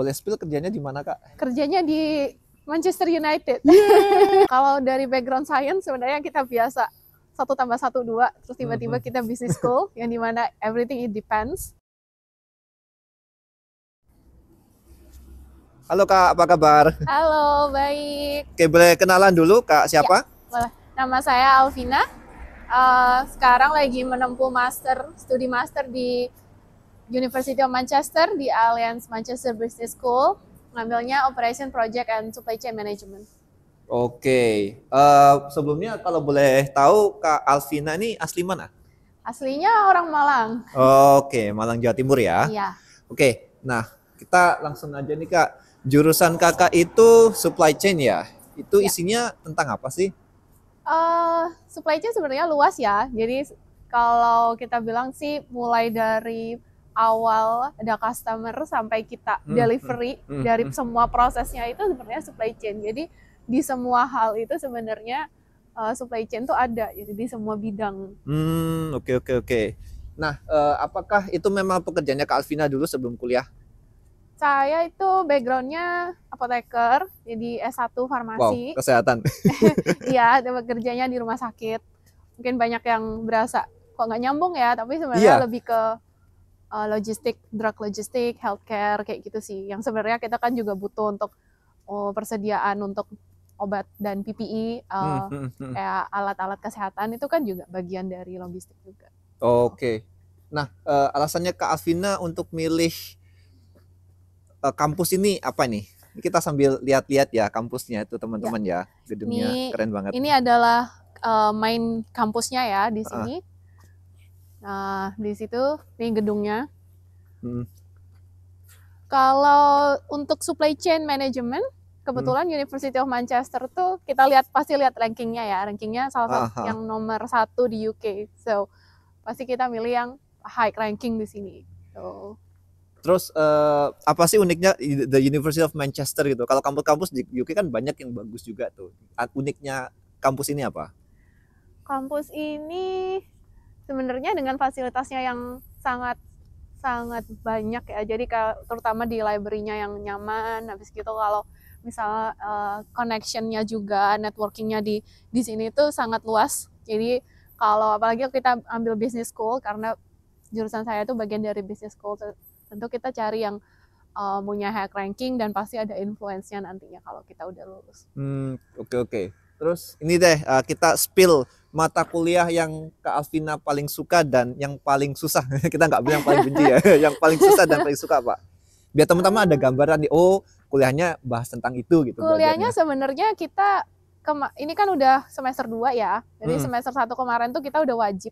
boleh spill kerjanya di mana, Kak? Kerjanya di Manchester United. Kalau dari background science sebenarnya kita biasa 1+1 2, terus tiba-tiba kita business school yang dimana everything it depends. Halo Kak, apa kabar? Halo, baik. Oke, boleh kenalan dulu Kak, siapa? Boleh. Nama saya Alvina. Sekarang lagi menempuh studi master di University of Manchester di Alliance Manchester Business School, ngambilnya Operation Project and Supply Chain Management. Oke, sebelumnya kalau boleh tahu Kak Alvina ini asli mana? Aslinya orang Malang. Oke, Malang Jawa Timur ya? Iya. Oke, nah kita langsung aja nih Kak, jurusan Kakak itu supply chain ya? Itu isinya tentang apa sih? Supply chain sebenarnya luas ya, jadi kalau kita bilang sih mulai dari awal ada customer sampai kita delivery dari semua prosesnya itu sebenarnya supply chain. Jadi di semua hal itu sebenarnya supply chain tuh ada jadi di semua bidang. Oke. Nah, apakah itu memang pekerjaannya Kak Alvina dulu sebelum kuliah? Saya itu backgroundnya apoteker, jadi S1 farmasi. Wow, kesehatan. Iya, bekerjanya di rumah sakit. Mungkin banyak yang berasa kok nggak nyambung ya, tapi sebenarnya lebih ke logistik, drug logistik, healthcare kayak gitu sih. Yang sebenarnya kita kan juga butuh untuk persediaan untuk obat dan PPE, kayak alat-alat kesehatan itu kan juga bagian dari logistik juga. Oke. Nah, alasannya Kak Alvina untuk milih kampus ini apa nih? Kita sambil lihat-lihat ya kampusnya itu teman-teman ya. Gedungnya keren banget. Ini adalah main kampusnya ya di sini. Nah, di situ nih gedungnya. Kalau untuk supply chain management, kebetulan University of Manchester tuh kita pasti lihat rankingnya ya. Rankingnya salah satu yang nomor 1 di UK. So, pasti kita milih yang high ranking di sini. So. Terus apa sih uniknya the University of Manchester gitu? Kalau kampus-kampus di UK kan banyak yang bagus juga tuh. Uniknya kampus ini apa? Kampus ini sebenarnya dengan fasilitasnya yang sangat banyak ya. Jadi terutama di library-nya yang nyaman. Habis gitu kalau misalnya connection-nya juga, networking-nya di sini tuh sangat luas. Jadi kalau apalagi kita ambil business school, karena jurusan saya itu bagian dari business school, tentu kita cari yang punya high ranking dan pasti ada influence-nya nantinya kalau kita udah lulus. Oke. Terus ini deh kita spill mata kuliah yang Kak Alvina paling suka dan yang paling susah. Kita nggak bilang paling benci ya, yang paling susah dan paling suka Pak. Biar teman-teman ada gambaran nih, oh kuliahnya bahas tentang itu gitu. Kuliahnya sebenarnya kita ini kan udah semester 2 ya. Jadi semester 1 kemarin tuh kita udah wajib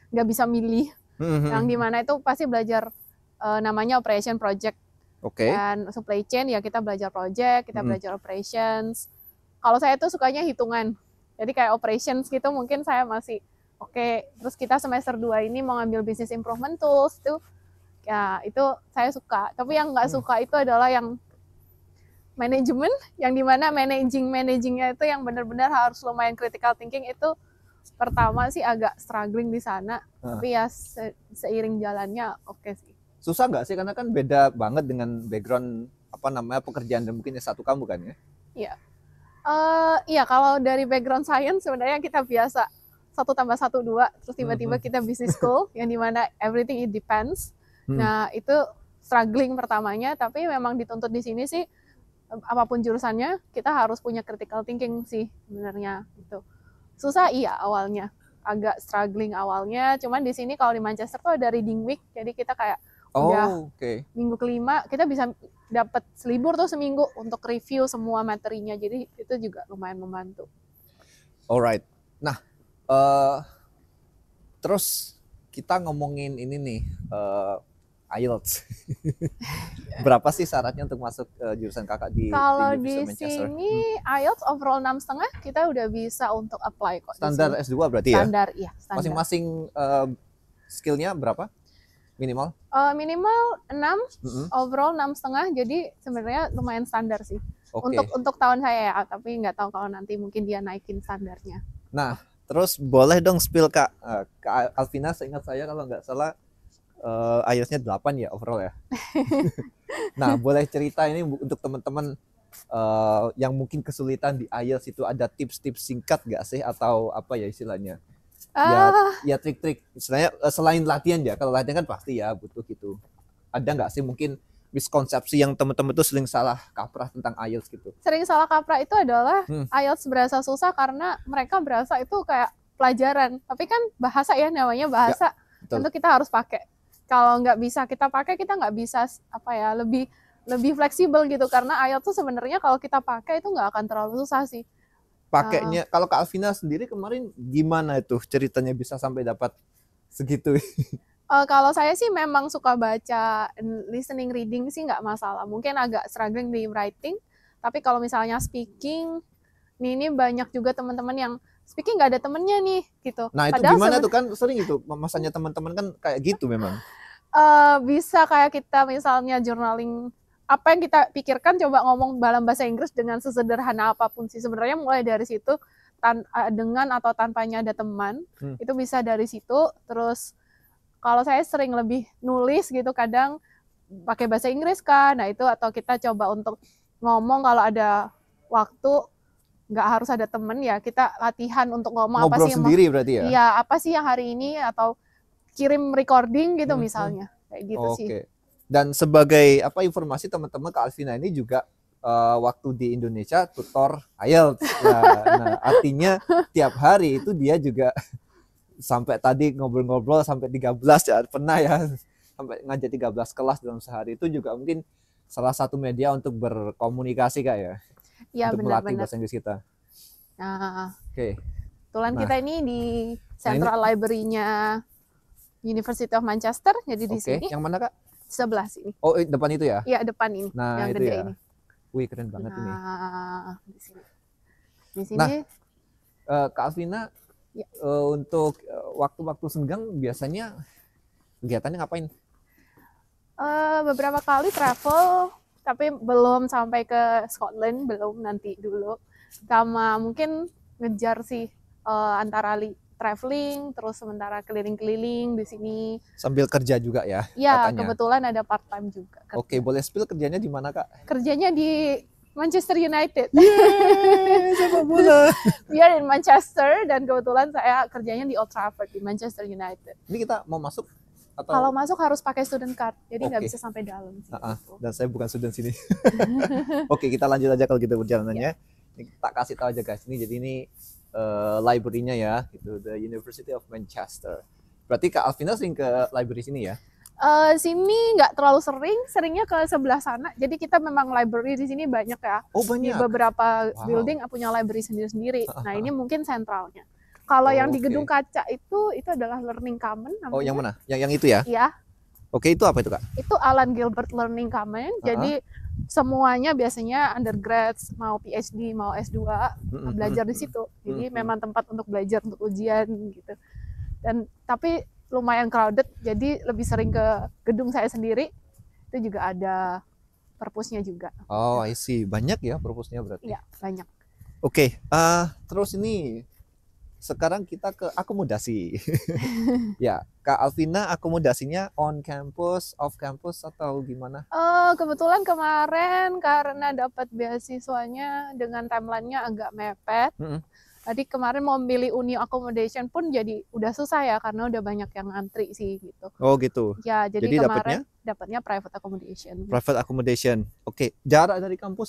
nggak bisa milih. Yang dimana itu pasti belajar namanya operation project. Dan supply chain ya kita belajar project, kita belajar operations. Kalau saya tuh sukanya hitungan. Jadi kayak operations gitu mungkin saya masih oke. Terus kita semester 2 ini mau ngambil business improvement tools tuh. Ya itu saya suka. Tapi yang nggak suka itu adalah yang manajemen, yang dimana managingnya itu yang benar-benar harus lumayan critical thinking. Itu pertama sih agak struggling di sana. Tapi ya seiring jalannya oke sih. Susah nggak sih? Karena kan beda banget dengan background pekerjaan dan mungkin S1 kamu kan ya? Iya. Iya, kalau dari background science sebenarnya kita biasa 1+1 2, terus tiba-tiba kita business school yang dimana everything it depends. Nah itu struggling pertamanya, tapi memang dituntut di sini sih apapun jurusannya kita harus punya critical thinking sih sebenarnya gitu. Susah iya awalnya, agak struggling awalnya. Cuman di sini kalau di Manchester tuh ada reading week, jadi kita kayak minggu ke-5 kita bisa dapat libur tuh seminggu untuk review semua materinya, jadi itu juga lumayan membantu. Alright, nah terus kita ngomongin ini nih IELTS. Berapa sih syaratnya untuk masuk jurusan kakak di Kalau University di sini IELTS overall 6,5 kita udah bisa untuk apply kok. Standar S2 berarti ya? Standar, iya. Masing-masing skillnya berapa? Minimal? Minimal 6, overall 6,5, jadi sebenarnya lumayan standar sih. Untuk tahun saya ya, tapi nggak tahu kalau nanti mungkin dia naikin standarnya. Nah, terus boleh dong spill Kak Alvina, seingat saya kalau nggak salah IELTS-nya 8 ya overall ya. Nah, boleh cerita ini untuk teman-teman yang mungkin kesulitan di IELTS itu, ada tips-tips singkat nggak sih, atau apa ya istilahnya? Ya trik-trik istilahnya selain latihan ya. Kalau latihan kan pasti ya butuh gitu. Ada nggak sih mungkin miskonsepsi yang teman-teman tuh sering salah kaprah tentang IELTS gitu? Sering salah kaprah itu adalah IELTS berasa susah karena mereka berasa itu kayak pelajaran. Tapi kan bahasa ya, namanya bahasa. Ya, tentu kita harus pakai. Kalau nggak bisa kita pakai, kita nggak bisa lebih fleksibel gitu, karena IELTS tuh sebenarnya kalau kita pakai itu nggak akan terlalu susah sih. Pakainya kalau Kak Alvina sendiri kemarin gimana itu ceritanya bisa sampai dapat segitu? Kalau saya sih memang suka baca, listening, reading sih nggak masalah. Mungkin agak struggling di writing, tapi kalau misalnya speaking, ini banyak juga teman-teman yang speaking nggak ada temennya nih gitu. Nah itu padahal gimana tuh, kan sering itu masanya teman-teman kan kayak gitu memang. Bisa kayak kita misalnya journaling, apa yang kita pikirkan coba ngomong dalam bahasa Inggris dengan sesederhana apapun sih. Sebenarnya mulai dari situ, dengan atau tanpanya ada teman, itu bisa dari situ. Terus kalau saya sering lebih nulis gitu, kadang pakai bahasa Inggris kan, nah itu, atau kita coba untuk ngomong kalau ada waktu, nggak harus ada temen ya, kita latihan untuk ngomong ngobrol apa sih sendiri berarti ya? Iya, apa sih yang hari ini, atau kirim recording gitu misalnya, kayak gitu sih. Dan sebagai apa informasi teman-teman, Kak Alvina ini juga waktu di Indonesia tutor IELTS. Nah, artinya tiap hari itu dia juga sampai tadi ngobrol-ngobrol sampai 13 ya, pernah ya sampai ngajar 13 kelas dalam sehari. Itu juga mungkin salah satu media untuk berkomunikasi Kak ya. Ya, untuk melatih bahasa Inggris kita. Nah, Oke. Kebetulan kita ini di Central Library-nya University of Manchester, jadi di sini. Yang mana Kak? Sebelah sini. Oh, depan itu ya? Iya, depan ini. Nah, yang itu gede ya. ini. Wih, keren banget ini. Di sini. Di sini. Nah, Kak Alvina, ya. Untuk waktu-waktu senggang biasanya kegiatannya ngapain? Beberapa kali travel, tapi belum sampai ke Scotland, belum, nanti dulu. Sama mungkin ngejar sih antara traveling, terus sementara keliling-keliling di sini. Sambil kerja juga ya? Iya, katanya. Kebetulan ada part time juga. Kerja. Oke, boleh spill kerjanya di mana Kak? Kerjanya di Manchester United. Yeay, sepak bola. We are in Manchester, dan kebetulan saya kerjanya di Old Trafford di Manchester United. Ini kita mau masuk? Atau... Kalau masuk harus pakai student card, jadi nggak bisa sampai dalam. Gitu. Dan saya bukan student sini. Oke, kita lanjut aja kalau gitu perjalanannya. Ini tak kasih tahu aja guys, ini jadi ini library-nya ya, gitu, the University of Manchester. Berarti Kak Alvina sering ke library sini ya? Sini nggak terlalu sering, seringnya ke sebelah sana. Jadi kita memang library di sini banyak ya. Oh banyak. Di beberapa building punya library sendiri-sendiri. Nah ini mungkin sentralnya. Kalau yang di gedung kaca itu adalah Learning Common. Namanya. Oh yang mana? Yang itu ya? Iya. Oke, itu apa itu Kak? Itu Alan Gilbert Learning Common. Jadi semuanya biasanya undergrads, mau PhD, mau S2, belajar di situ. Jadi memang tempat untuk belajar, untuk ujian gitu. Dan tapi lumayan crowded, jadi lebih sering ke gedung saya sendiri. Itu juga ada perpusnya juga. Oh, I see. Banyak ya perpusnya berarti? Iya, banyak. Oke, terus ini sekarang kita ke akomodasi. Ya, Kak Alvina akomodasinya on campus, off campus atau gimana? Kebetulan kemarin karena dapat beasiswanya dengan timelinenya agak mepet. Tadi kemarin mau milih uni accommodation pun jadi udah susah ya, karena udah banyak yang ngantri sih gitu. Oh gitu. Ya, jadi kemarin dapatnya private accommodation. Private accommodation. Oke, jarak dari kampus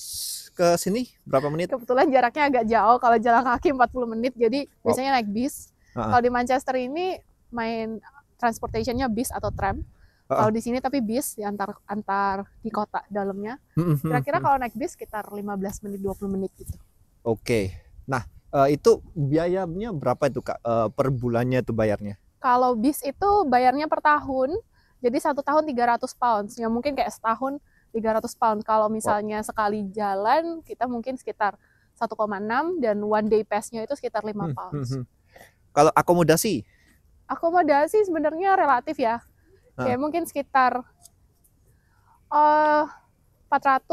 ke sini berapa menit? Kebetulan jaraknya agak jauh, kalau jalan kaki 40 menit, jadi biasanya naik bis. Kalau di Manchester ini main transportationnya bis atau tram. Kalau di sini tapi bis di antar di kota dalamnya. Kira-kira kalau naik bis sekitar 15 menit 20 menit gitu. Oke. Nah, itu biayanya berapa itu Kak? Per bulannya itu bayarnya? Kalau bis itu bayarnya per tahun. Jadi 1 tahun 300 pounds. Ya mungkin kayak setahun 300 pounds. Kalau misalnya sekali jalan kita mungkin sekitar 1,6, dan one day pass-nya itu sekitar 5 pounds. Kalau akomodasi? Akomodasi sebenarnya relatif ya. Kayak mungkin sekitar 400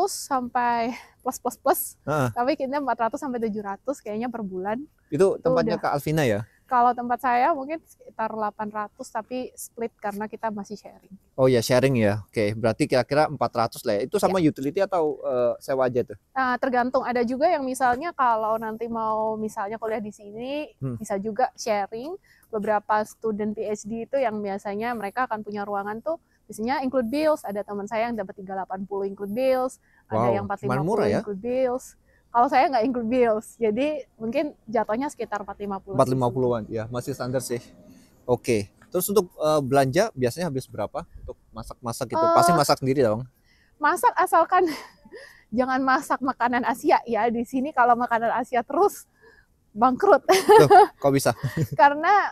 sampai plus. Tapi kita 400 sampai 700 kayaknya per bulan. Itu tempatnya Kak Alvina ya? Kalau tempat saya mungkin sekitar 800 tapi split karena kita masih sharing. Oh ya, sharing ya. Oke, berarti kira-kira 400 lah ya. Itu sama utility atau sewa aja tuh? Nah, tergantung, ada juga yang misalnya kalau nanti mau misalnya kuliah di sini bisa juga sharing. Beberapa student PhD itu yang biasanya mereka akan punya ruangan tuh biasanya include bills. Ada teman saya yang dapat 380 include bills, ada yang 450 include bills. Kalau saya nggak include bills, jadi mungkin jatuhnya sekitar 450. 450-an, ya masih standar sih. Oke, terus untuk belanja biasanya habis berapa untuk masak-masak gitu? Pasti masak sendiri dong? Masak asalkan jangan masak makanan Asia ya. Di sini kalau makanan Asia terus bangkrut. Tuh, kok bisa? Karena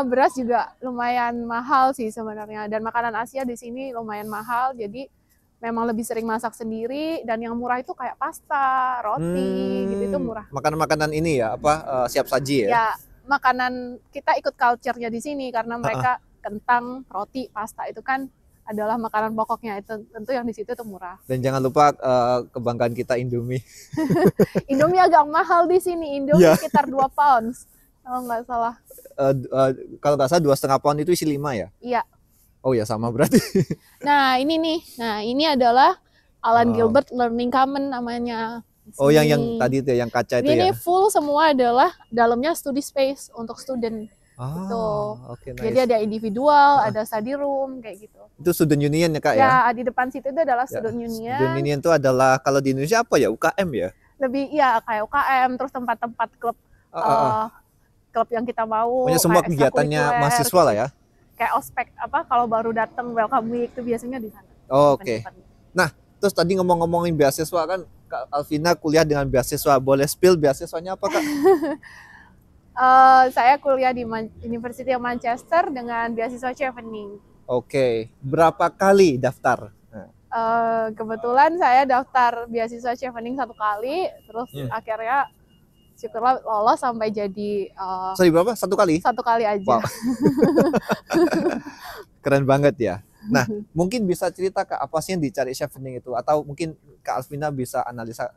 beras juga lumayan mahal sih sebenarnya, dan makanan Asia di sini lumayan mahal, jadi memang lebih sering masak sendiri, dan yang murah itu kayak pasta, roti, gitu itu murah. Makanan-makanan ini ya, siap saji ya? Ya, makanan kita ikut culture-nya di sini karena mereka kentang, roti, pasta itu kan adalah makanan pokoknya, itu tentu yang di situ itu murah. Dan jangan lupa kebanggaan kita Indomie. Indomie agak mahal di sini, Indomie sekitar 2 pounds kalau nggak salah. Kalau nggak salah 2,5 pound itu isi 5 ya? Iya. Oh ya, sama berarti. Nah ini nih, ini adalah Alan Gilbert Learning Common namanya. Oh yang tadi itu yang kaca itu ya? Ini full semua adalah dalamnya study space untuk student. Gitu. Okay, nice. Jadi ada individual, ada study room kayak gitu. Itu student union ya Kak ya? Ya, di depan situ itu adalah student union. Student union itu adalah kalau di Indonesia apa ya? UKM ya? Lebih ya kayak UKM, terus tempat-tempat klub klub yang kita mau. Pokoknya semua kegiatannya mahasiswa lah ya? Kayak ospek kalau baru datang welcome week itu biasanya di sana. Oke. Nah, terus tadi ngomong-ngomongin beasiswa kan Kak Alvina kuliah dengan beasiswa. Boleh spill beasiswanya apa Kak? Saya kuliah di University of Manchester dengan beasiswa Chevening. Oke. Berapa kali daftar? Kebetulan saya daftar beasiswa Chevening 1 kali, terus akhirnya syukurlah lolos sampai jadi. Sorry, berapa? 1 kali? 1 kali aja. Wow. Keren banget ya. Nah, mungkin bisa cerita Kak apa sih yang dicari Chevening itu? Atau mungkin Kak Alvina bisa analisa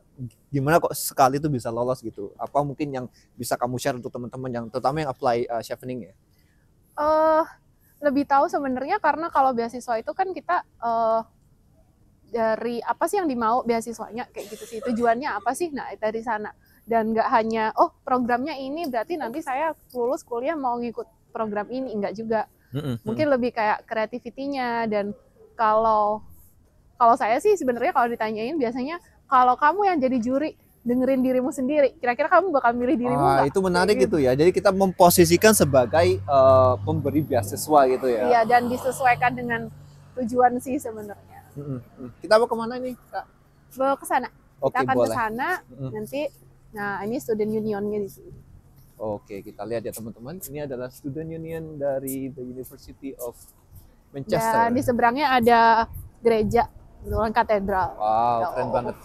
gimana kok sekali itu bisa lolos gitu? Apa mungkin yang bisa kamu share untuk teman-teman yang terutama yang apply Chevening ya? Lebih tahu sebenarnya karena kalau beasiswa itu kan kita dari apa sih yang dimau beasiswanya kayak gitu sih, tujuannya apa sih? Nah dari sana. Dan nggak hanya programnya ini berarti nanti saya lulus kuliah mau ngikut program ini, enggak juga. Mungkin lebih kayak kreativitinya. Dan kalau saya sih sebenarnya kalau ditanyain biasanya kalau kamu yang jadi juri dengerin dirimu sendiri, kira-kira kamu bakal milih dirimu nggak? Itu menarik gitu ya. Jadi kita memposisikan sebagai pemberi beasiswa gitu ya. Iya, dan disesuaikan dengan tujuan sih sebenarnya. Kita mau kemana nih Kak? Bawa ke sana. Kita akan ke sana nanti. Nah, ini student unionnya di sini. Oke, kita lihat ya teman-teman. Ini adalah student union dari the University of Manchester. Dan di seberangnya ada gereja, beneran katedral. Wow, keren banget.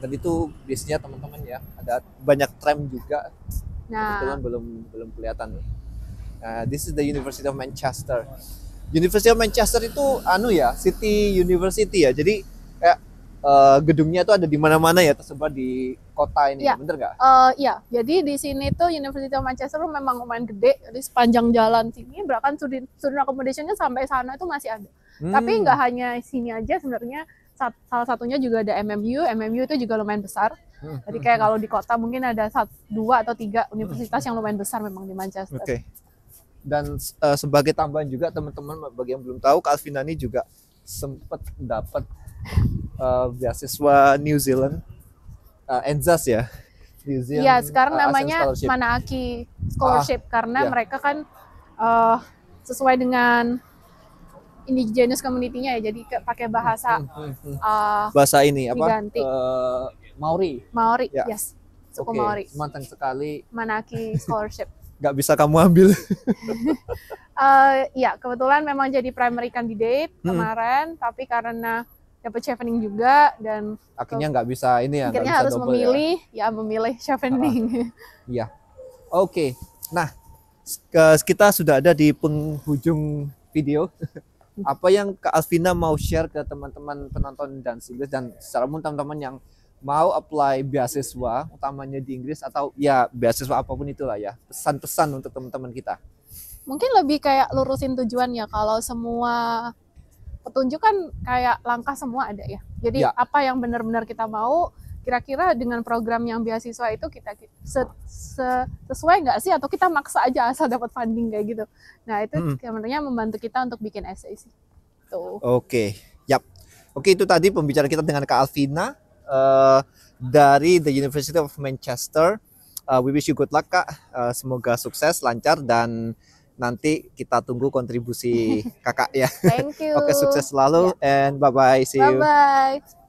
Dan itu biasanya teman-teman ya, ada banyak tram juga. Nah, kebetulan belum kelihatan nih. This is the University of Manchester. University of Manchester itu city university ya. Jadi kayak gedungnya tuh ada di mana-mana ya, tersebar di kota ini, ya, bener nggak? Iya, jadi di sini tuh University of Manchester memang lumayan gede. Jadi sepanjang jalan sini, bahkan student accommodation-nya sampai sana itu masih ada. Tapi nggak hanya sini aja sebenarnya. Salah satunya juga ada MMU itu juga lumayan besar. Jadi kayak kalau di kota mungkin ada 2 atau 3 universitas yang lumayan besar memang di Manchester. Oke. Dan sebagai tambahan juga teman-teman bagi yang belum tahu, Kak Alvina ini juga sempat dapat beasiswa New Zealand, NZAS ya. Iya, sekarang namanya Manaki Scholarship karena mereka kan sesuai dengan indigenous community-nya ya, jadi pakai bahasa bahasa ini apa? Diganti. Maori. Ya. Yes. Suku Maori. Mantap sekali. Manaki Scholarship. Gak bisa kamu ambil. Ya, kebetulan memang jadi primary candidate kemarin, tapi karena dapat Chevening juga dan akhirnya nggak bisa ini ya. Akhirnya harus memilih memilih Chevening. Iya. Oke. Nah, kita sudah ada di penghujung video. Apa yang Kak Alvina mau share ke teman-teman penonton dan secara umum teman-teman yang mau apply beasiswa, utamanya di Inggris atau ya beasiswa apapun itulah ya, pesan-pesan untuk teman-teman kita. Mungkin lebih kayak lurusin tujuan ya. Kalau semua petunjuk kan kayak langkah semua ada ya. Jadi Ya. apa yang benar-benar kita mau, kira-kira dengan program yang beasiswa itu kita sesuai nggak sih, atau kita maksa aja asal dapat funding kayak gitu. Nah itu sebenarnya membantu kita untuk bikin essay sih. Tuh. Oke, yap. Oke, itu tadi pembicaraan kita dengan Kak Alvina dari the University of Manchester. We wish you good luck, Kak. Semoga sukses, lancar, dan nanti kita tunggu kontribusi kakak ya. Thank you. Oke, sukses selalu, and bye-bye. See you. Bye-bye.